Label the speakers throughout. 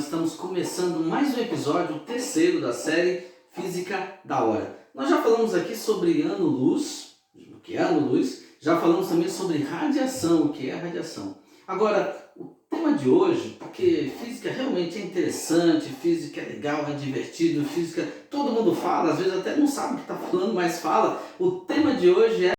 Speaker 1: nós estamos começando mais um episódio, o terceiro da série Física da Hora. Nós já falamos aqui sobre ano-luz, o que é ano-luz, já falamos também sobre radiação, o que é radiação. Agora, o tema de hoje, porque física realmente é interessante, física é legal, é divertido, física todo mundo fala, às vezes até não sabe o que está falando, mas fala. O tema de hoje é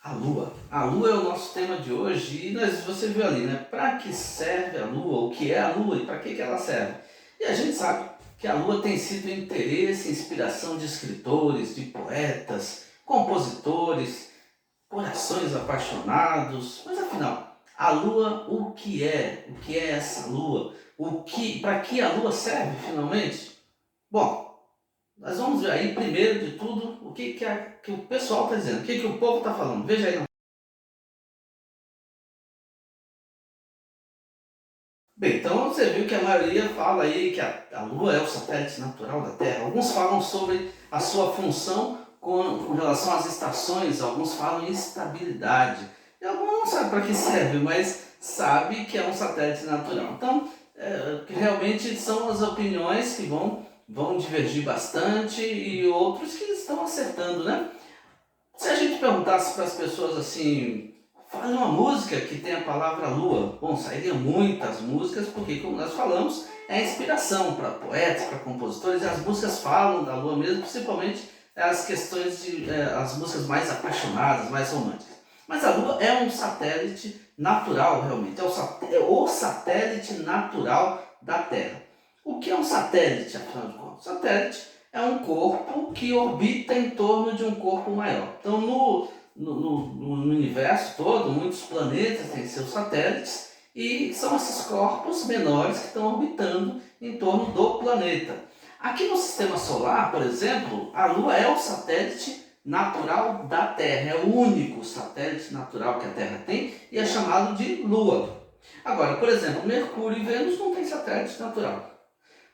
Speaker 1: a Lua. A Lua é o nosso tema de hoje e você viu ali, né? Para que serve a Lua? O que é a Lua e para que ela serve? E a gente sabe que a Lua tem sido interesse e inspiração de escritores, de poetas, compositores, corações apaixonados. Mas afinal, a Lua, o que é? O que é essa Lua? Para que a Lua serve finalmente? Bom, nós vamos ver aí, primeiro de tudo, o que o pessoal está dizendo, o que o povo está falando. Veja aí. Bem, então você viu que a maioria fala aí que a Lua é o satélite natural da Terra. Alguns falam sobre a sua função com relação às estações, alguns falam em estabilidade. E alguns não sabem para que serve, mas sabe que é um satélite natural. Então, realmente são as opiniões que vão divergir bastante e outros que estão acertando, né? Se a gente perguntasse para as pessoas assim, fale uma música que tem a palavra lua, bom, sairiam muitas músicas, porque como nós falamos, é inspiração para poetas, para compositores, e as músicas falam da lua mesmo, principalmente as questões as músicas mais apaixonadas, mais românticas. Mas a lua é um satélite natural, realmente, é o satélite natural da Terra. O que é um satélite, afinal de contas? Satélite é um corpo que orbita em torno de um corpo maior. Então, no universo todo, muitos planetas têm seus satélites e são esses corpos menores que estão orbitando em torno do planeta. Aqui no Sistema Solar, por exemplo, a Lua é o satélite natural da Terra, é o único satélite natural que a Terra tem e é chamado de Lua. Agora, por exemplo, Mercúrio e Vênus não têm satélite natural.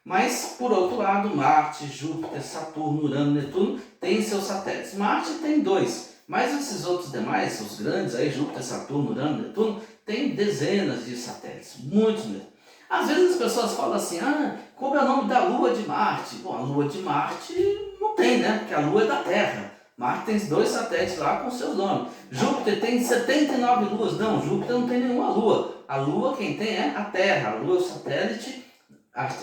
Speaker 1: Mas, por outro lado, Marte, Júpiter, Saturno, Urano, Netuno têm seus satélites. Marte tem 2, mas esses outros demais, os grandes, aí, Júpiter, Saturno, Urano, Netuno, têm dezenas de satélites, muitos mesmo. Às vezes as pessoas falam assim, como é o nome da Lua de Marte? Bom, a Lua de Marte não tem, né? Porque a Lua é da Terra. Marte tem 2 satélites lá com seus nomes. Júpiter tem 79 luas. Não, Júpiter não tem nenhuma lua. A Lua quem tem é a Terra. A Lua é o satélite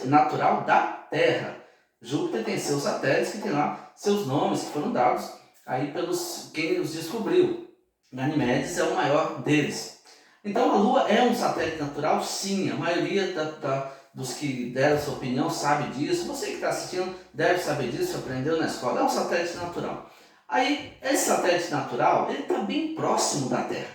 Speaker 1: natural da Terra. Júpiter tem seus satélites que tem lá seus nomes que foram dados aí pelos quem os descobriu. Ganymedes é o maior deles. Então a Lua é um satélite natural? Sim, a maioria dos que deram sua opinião sabe disso. Você que está assistindo deve saber disso, aprendeu na escola. É um satélite natural. Aí, esse satélite natural, ele está bem próximo da Terra.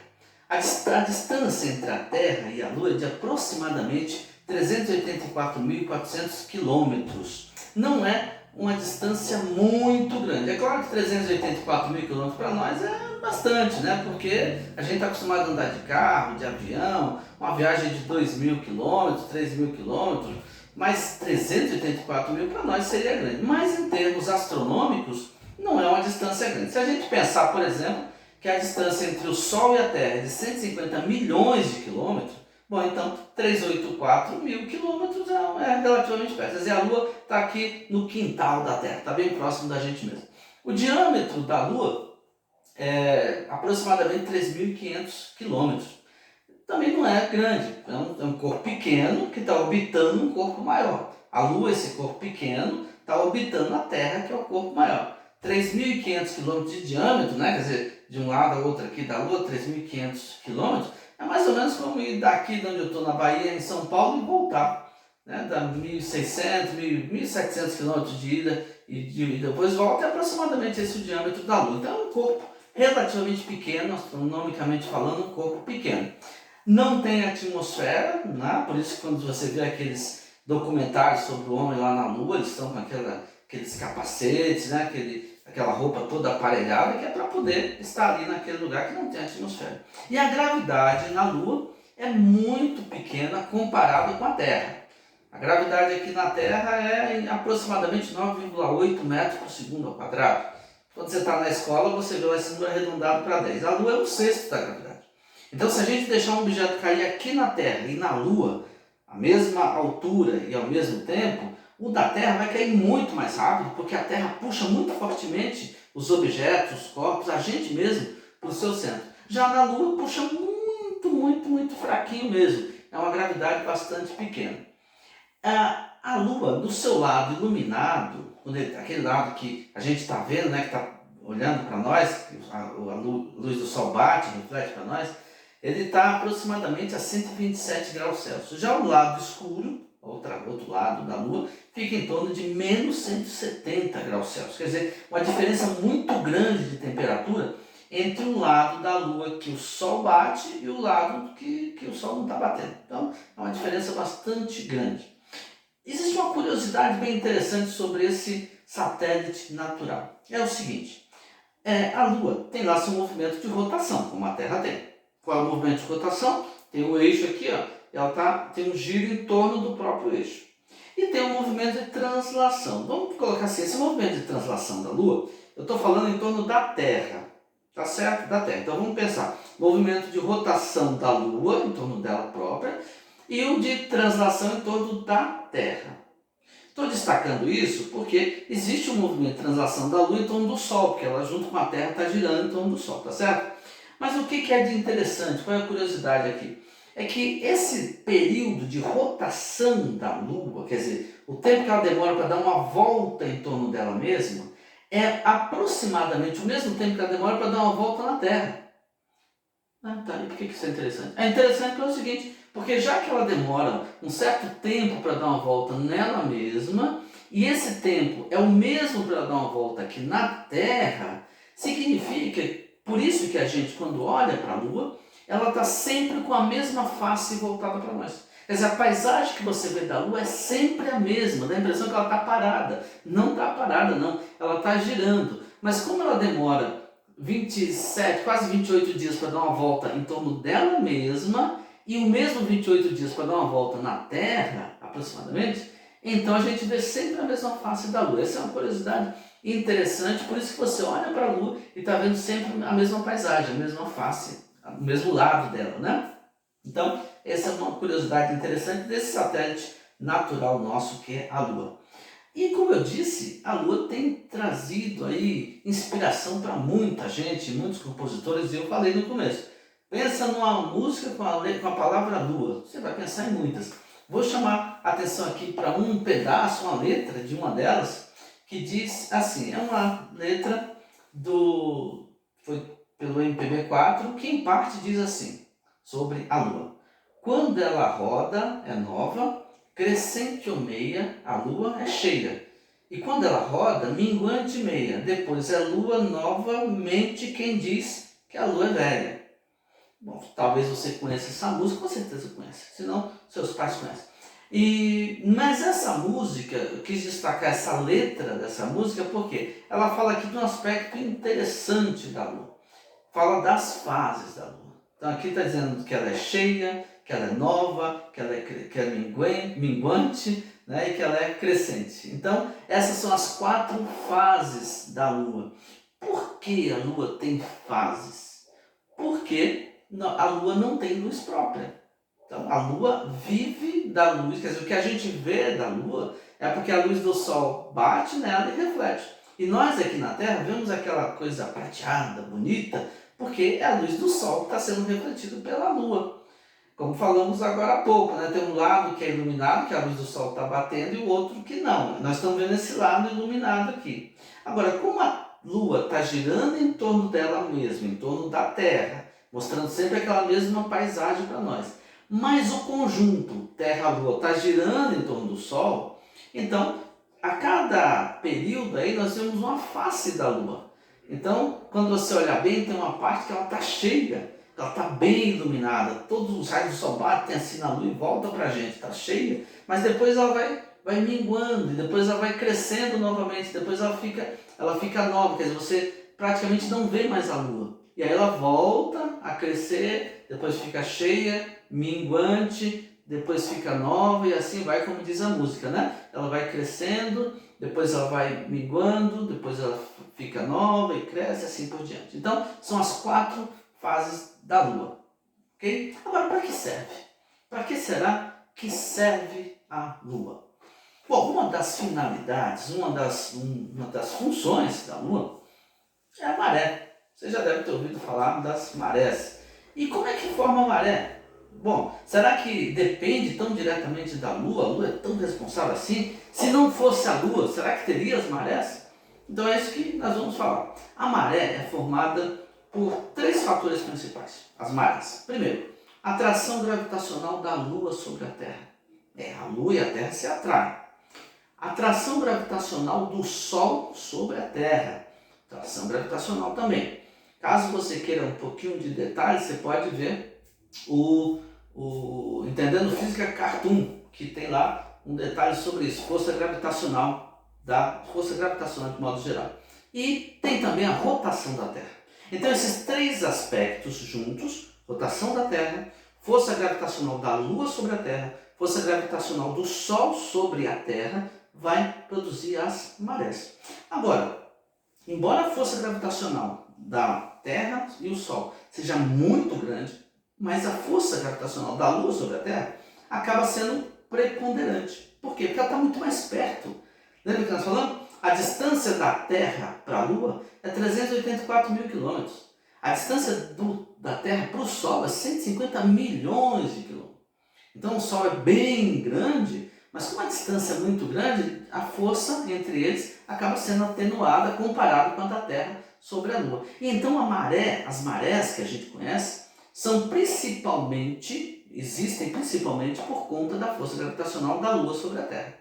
Speaker 1: A distância entre a Terra e a Lua é de aproximadamente 384.400 quilômetros. Não é uma distância muito grande. É claro que 384 mil quilômetros para nós é bastante, né? Porque a gente está acostumado a andar de carro, de avião, uma viagem de 2.000 quilômetros, 3.000 quilômetros, mas 384 mil para nós seria grande. Mas em termos astronômicos, não é uma distância grande. Se a gente pensar, por exemplo, que a distância entre o Sol e a Terra é de 150 milhões de quilômetros, bom, então 384 mil quilômetros é relativamente perto. Quer dizer, a Lua está aqui no quintal da Terra, está bem próximo da gente mesmo. O diâmetro da Lua é aproximadamente 3.500 quilômetros. Também não é grande, é um corpo pequeno que está orbitando um corpo maior. A Lua, esse corpo pequeno, está orbitando a Terra, que é o corpo maior. 3.500 quilômetros de diâmetro, né? Quer dizer, de um lado a outro aqui da Lua, 3.500 quilômetros, é mais ou menos como ir daqui de onde eu estou, na Bahia, em São Paulo, e voltar. Né? Dá 1.600, 1.700 quilômetros de ida e depois volta, é aproximadamente esse o diâmetro da Lua. Então é um corpo relativamente pequeno, astronomicamente falando, um corpo pequeno. Não tem atmosfera, né? Por isso que quando você vê aqueles documentários sobre o homem lá na Lua, eles estão com aqueles capacetes, né? Aquela roupa toda aparelhada, que é para poder estar ali naquele lugar que não tem atmosfera. E a gravidade na Lua é muito pequena comparado com a Terra. A gravidade aqui na Terra é aproximadamente 9,8 metros por segundo ao quadrado. Quando você está na escola, você vê esse número arredondado para 10. A Lua é um sexto da gravidade. Então, se a gente deixar um objeto cair aqui na Terra e na Lua, a mesma altura e ao mesmo tempo, o da Terra vai cair muito mais rápido, porque a Terra puxa muito fortemente os objetos, os corpos, a gente mesmo, para o seu centro. Já na Lua, puxa muito fraquinho mesmo. É uma gravidade bastante pequena. A Lua, do seu lado iluminado, aquele lado que a gente está vendo, né, que está olhando para nós, a luz do Sol bate, reflete para nós, ele está aproximadamente a 127 graus Celsius. Já o lado escuro, outro lado da Lua, fica em torno de menos 170 graus Celsius. Quer dizer, uma diferença muito grande de temperatura entre o lado da Lua que o Sol bate e o lado que o Sol não está batendo. Então, é uma diferença bastante grande. Existe uma curiosidade bem interessante sobre esse satélite natural. É o seguinte, a Lua tem lá seu movimento de rotação, como a Terra tem. Qual é o movimento de rotação? Tem o eixo aqui, ó, ela tem um giro em torno do próprio eixo. E tem um movimento de translação. Vamos colocar assim, esse movimento de translação da Lua, eu estou falando em torno da Terra, tá certo? Da Terra. Então vamos pensar, movimento de rotação da Lua em torno dela própria e o de translação em torno da Terra. Estou destacando isso porque existe um movimento de translação da Lua em torno do Sol, porque ela junto com a Terra está girando em torno do Sol, tá certo? Mas o que é de interessante, qual é a curiosidade aqui? É que esse período de rotação da Lua, quer dizer, o tempo que ela demora para dar uma volta em torno dela mesma, é aproximadamente o mesmo tempo que ela demora para dar uma volta na Terra. Tá, e por que isso é interessante? É interessante pelo seguinte, porque já que ela demora um certo tempo para dar uma volta nela mesma, e esse tempo é o mesmo para dar uma volta aqui na Terra, significa, por isso que a gente quando olha para a Lua, ela está sempre com a mesma face voltada para nós. Quer dizer, a paisagem que você vê da Lua é sempre a mesma, dá a impressão que ela está parada. Não está parada não, ela está girando. Mas como ela demora 27, quase 28 dias para dar uma volta em torno dela mesma e o mesmo 28 dias para dar uma volta na Terra, aproximadamente, então a gente vê sempre a mesma face da Lua. Essa é uma curiosidade interessante, por isso que você olha para a Lua e está vendo sempre a mesma paisagem, a mesma face, o mesmo lado dela, né? Então, essa é uma curiosidade interessante desse satélite natural nosso que é a Lua. E como eu disse, a Lua tem trazido aí inspiração para muita gente, muitos compositores, e eu falei no começo. Pensa numa música com a palavra Lua, você vai pensar em muitas. Vou chamar a atenção aqui para um pedaço, uma letra de uma delas, que diz assim, é uma letra foi pelo MPB4, que em parte diz assim, sobre a Lua. Quando ela roda, é nova, crescente ou meia, a lua é cheia. E quando ela roda, minguante meia, depois é lua novamente quem diz que a lua é velha. Bom, talvez você conheça essa música, com certeza conhece, senão seus pais conhecem. Mas essa música, eu quis destacar essa letra dessa música porque ela fala aqui de um aspecto interessante da lua. Fala das fases da lua. Então aqui está dizendo que ela é cheia, que ela é nova, que ela é minguante, né, e que ela é crescente. Então, essas são as 4 fases da Lua. Por que a Lua tem fases? Porque a Lua não tem luz própria. Então, a Lua vive da luz, quer dizer, o que a gente vê da Lua é porque a luz do Sol bate nela e reflete. E nós aqui na Terra vemos aquela coisa prateada, bonita, porque é a luz do Sol que está sendo refletida pela Lua. Como falamos agora há pouco, né? Tem um lado que é iluminado, que a luz do Sol está batendo, e o outro que não. Nós estamos vendo esse lado iluminado aqui. Agora, como a Lua está girando em torno dela mesma, em torno da Terra, mostrando sempre aquela mesma paisagem para nós, mas o conjunto Terra-Lua está girando em torno do Sol, então, a cada período aí nós temos uma face da Lua. Então, quando você olhar bem, tem uma parte que ela está cheia, ela está bem iluminada, todos os raios do Sol batem assim na Lua e voltam para a gente, está cheia, mas depois ela vai minguando, e depois ela vai crescendo novamente, depois ela fica nova, quer dizer, você praticamente não vê mais a Lua. E aí ela volta a crescer, depois fica cheia, minguante, depois fica nova e assim vai, como diz a música, né? Ela vai crescendo, depois ela vai minguando, depois ela fica nova e cresce, assim por diante. Então, são as 4 fases da Lua. ok? Agora, para que serve? Para que será que serve a Lua? Bom, uma das finalidades, uma das funções da Lua é a maré. Você já deve ter ouvido falar das marés. E como é que forma a maré? Bom, será que depende tão diretamente da Lua? A Lua é tão responsável assim? Se não fosse a Lua, será que teria as marés? Então é isso que nós vamos falar. A maré é formada por três fatores principais, as marés. Primeiro, a atração gravitacional da Lua sobre a Terra. A Lua e a Terra se atraem. A atração gravitacional do Sol sobre a Terra. Atração gravitacional também. Caso você queira um pouquinho de detalhes, você pode ver o Entendendo Física Cartoon, que tem lá um detalhe sobre isso, força gravitacional de modo geral. E tem também a rotação da Terra. Então esses três aspectos juntos, rotação da Terra, força gravitacional da Lua sobre a Terra, força gravitacional do Sol sobre a Terra, vai produzir as marés. Agora, embora a força gravitacional da Terra e o Sol seja muito grande, mas a força gravitacional da Lua sobre a Terra acaba sendo preponderante. Por quê? Porque ela está muito mais perto. Lembra que nós falamos? A distância da Terra para a Lua é 384 mil quilômetros. A distância da Terra para o Sol é 150 milhões de quilômetros. Então o Sol é bem grande, mas com uma distância muito grande, a força entre eles acaba sendo atenuada comparado com a da Terra sobre a Lua. E então as marés que a gente conhece, existem principalmente por conta da força gravitacional da Lua sobre a Terra.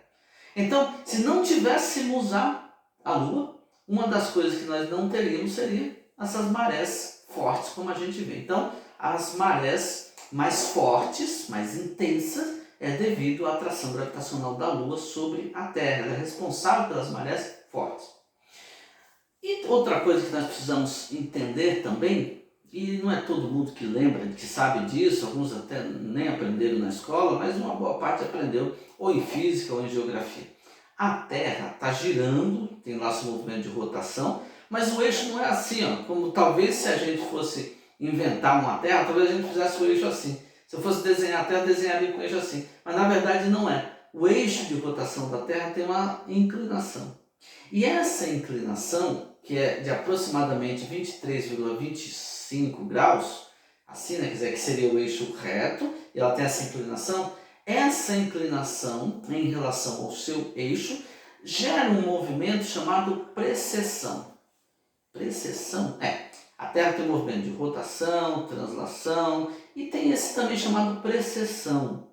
Speaker 1: Então, se não tivéssemos a Lua, uma das coisas que nós não teríamos seria essas marés fortes como a gente vê. Então, as marés mais fortes, mais intensas, é devido à atração gravitacional da Lua sobre a Terra. Ela é responsável pelas marés fortes. E outra coisa que nós precisamos entender também, e não é todo mundo que lembra, que sabe disso, alguns até nem aprenderam na escola, mas uma boa parte aprendeu ou em física ou em geografia. A Terra está girando, tem lá seu movimento de rotação, mas o eixo não é assim, ó, como talvez se a gente fosse inventar uma Terra, talvez a gente fizesse o eixo assim. Se eu fosse desenhar a Terra, eu desenharia com o eixo assim, mas na verdade não é. O eixo de rotação da Terra tem uma inclinação. E essa inclinação, que é de aproximadamente 23,25 graus, assim, né, quer dizer, que seria o eixo reto, e ela tem essa inclinação em relação ao seu eixo gera um movimento chamado precessão. Precessão a Terra tem um movimento de rotação, translação e tem esse também chamado precessão.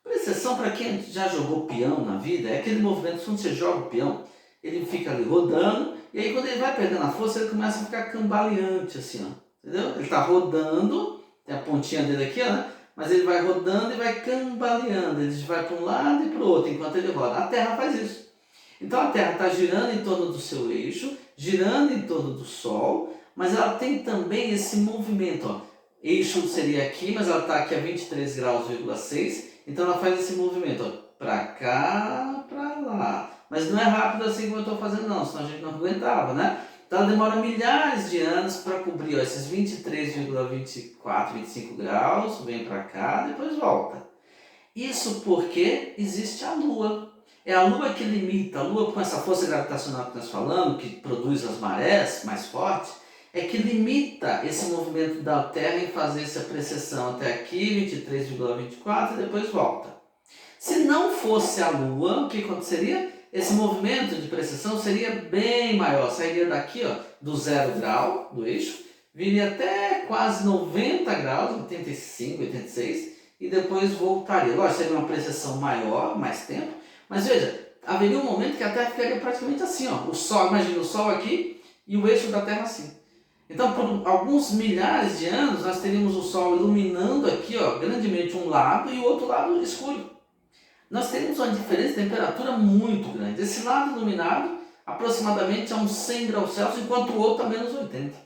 Speaker 1: Precessão, para quem já jogou peão na vida, é aquele movimento quando você joga o peão, ele fica ali rodando e aí quando ele vai perdendo a força ele começa a ficar cambaleante assim, ó, entendeu? Ele está rodando, tem a pontinha dele aqui, ó, né? Mas ele vai rodando e vai cambaleando, ele vai para um lado e para o outro enquanto ele roda. A Terra faz isso. Então a Terra está girando em torno do seu eixo, girando em torno do Sol, mas ela tem também esse movimento, ó. Eixo seria aqui, mas ela está aqui a 23 graus,6, então ela faz esse movimento, para cá, para lá. Mas não é rápido assim como eu estou fazendo não, senão a gente não aguentava, né? Então ela demora milhares de anos para cobrir esses 23,24, 25 graus, vem para cá, depois volta. Isso porque existe a Lua. É a Lua que limita, a Lua com essa força gravitacional que nós falamos, que produz as marés mais fortes, é que limita esse movimento da Terra em fazer essa precessão até aqui, 23,24 e depois volta. Se não fosse a Lua, o que aconteceria? Esse movimento de precessão seria bem maior, sairia daqui, ó, do 0 grau do eixo, viria até quase 90 graus, 85, 86, e depois voltaria. Lógico, seria uma precessão maior, mais tempo, mas veja, haveria um momento que a Terra ficaria praticamente assim, ó, o Sol, imagina o Sol aqui e o eixo da Terra assim. Então, por alguns milhares de anos, nós teríamos o Sol iluminando aqui, ó, grandemente um lado e o outro lado escuro. Nós teríamos uma diferença de temperatura muito grande. Esse lado iluminado aproximadamente a uns 100 graus Celsius, enquanto o outro a menos 80.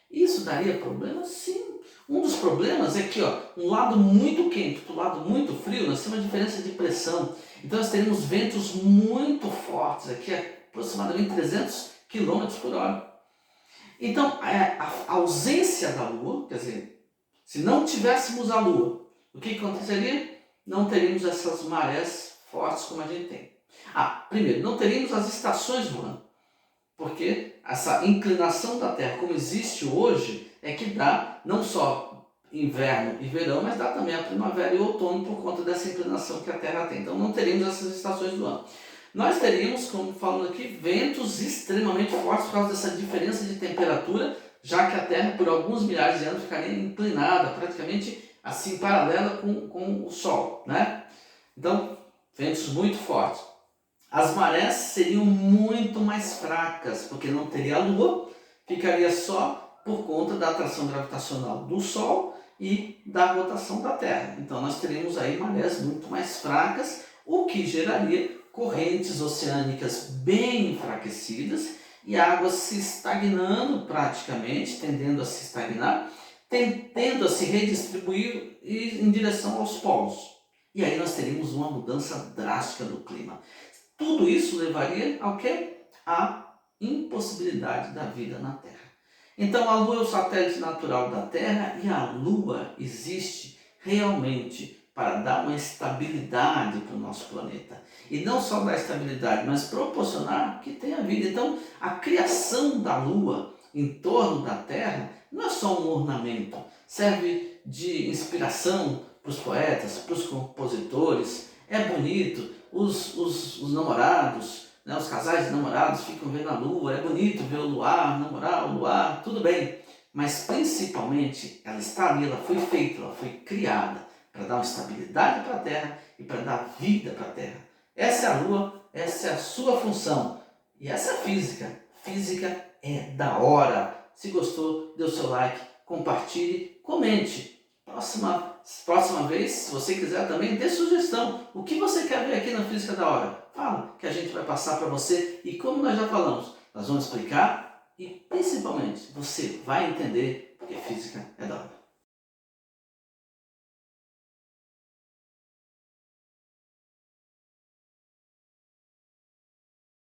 Speaker 1: Isso daria problema? Sim. Um dos problemas é que um lado muito quente, outro lado muito frio, nós temos uma diferença de pressão. Então nós teríamos ventos muito fortes, aqui aproximadamente 300 km por hora. Então a ausência da Lua, quer dizer, Se não tivéssemos a Lua, o que aconteceria? Não teríamos essas marés fortes como a gente tem. Primeiro, não teríamos as estações do ano, porque essa inclinação da Terra, como existe hoje, é que dá não só inverno e verão, mas dá também a primavera e outono por conta dessa inclinação que a Terra tem. Então não teríamos essas estações do ano. Nós teríamos, como falando aqui, ventos extremamente fortes por causa dessa diferença de temperatura, já que a Terra por alguns milhares de anos ficaria inclinada, praticamente assim paralela com o Sol, né? Então, ventos muito fortes. As marés seriam muito mais fracas, porque não teria a Lua, ficaria só por conta da atração gravitacional do Sol e da rotação da Terra. Então nós teríamos aí marés muito mais fracas, o que geraria correntes oceânicas bem enfraquecidas e águas se estagnando praticamente, tendendo a se estagnar, tendendo a se redistribuir em direção aos polos. E aí nós teríamos uma mudança drástica do clima. Tudo isso levaria ao quê? À impossibilidade da vida na Terra. Então a Lua é o satélite natural da Terra e a Lua existe realmente para dar uma estabilidade para o nosso planeta. E não só dar estabilidade, mas proporcionar que tenha vida. Então a criação da Lua em torno da Terra não é só um ornamento, serve de inspiração para os poetas, para os compositores, é bonito. Os namorados, né, os casais de namorados ficam vendo a lua, é bonito ver o luar, namorar o luar, tudo bem. Mas principalmente ela está ali, ela foi feita, ela foi criada para dar uma estabilidade para a Terra e para dar vida para a Terra. Essa é a lua, essa é a sua função. E essa é a física. Física é da hora. Se gostou, dê o seu like, compartilhe, comente. Próxima vez, se você quiser também, dê sugestão. O que você quer ver aqui na Física da Hora? Fala, que a gente vai passar para você. E como nós já falamos, nós vamos explicar e principalmente você vai entender porque física é da hora.